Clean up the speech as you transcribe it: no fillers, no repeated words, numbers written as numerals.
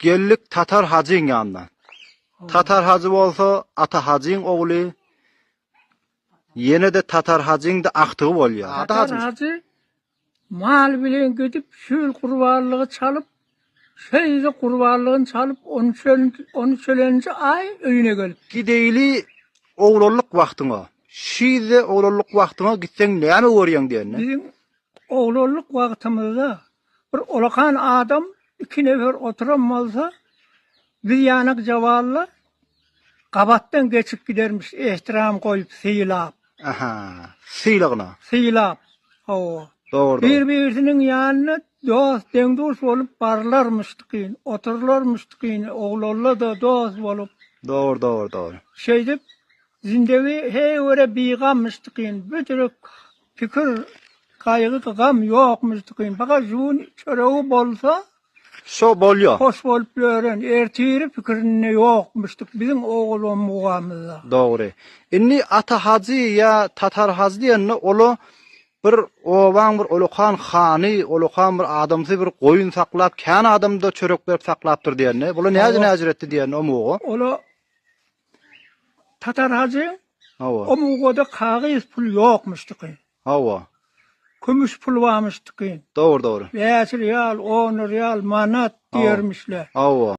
gellik Tatar Hacı'nın yanından. Tatar Hacı bolsa Ata Hacı'nın oğlu. Yine de Tatar Hacı'nın da aktığı bolýar. Ata Tatar Hacı. Hacı mal bilen gidip şül kurbanlığı çalıp şeyde kurbanlığını çalıp 13. ay öyüne gelip. Gideyli oğluluk wagtyňa. Şiýde oğluluk wagtyňa gitseň näme görýän diýenne. Bizim oğluluk vaktimizde bir olakan adam iki nefer oturan bolsa bir yanak cavallı kabattan geçip gidermiş ihtiram koyup sıyılap. Aha. Syýlygyna. Sıyılap. O. Doğru. Birbirinin yanına dost dengdoş olup barlarmıştıkın, oturlarmıştıkın, oğlalla da dost olup. Doğru. Şeyde zindevi hey öyle biğammıştıkın, bütün fikir kaygı gam yokmuştıkın. Fakat jun çöreği bolsa Şo bolýar. hoş bolup öğren, ertiri fikrine yokmuştuk bizim oğlum muğamızda. Doğru. Inni Ata Hacı ya Tatar Hacı diýenne olu bir owaň bir Ulukan hany, Ulukan bir adamsy bir goýun saklap, kän adamda çörek berip saklapdyr diýenne. Bula näme näzretdi diýenne o muğu. Ola Tatar Hacı Hawa. o muğada kağıt pul yokmuştuk. Hawa. Kümüş pul varmıştık. Doğru. 5 riyal, 10 riyal, manat diyermişler. Hawa.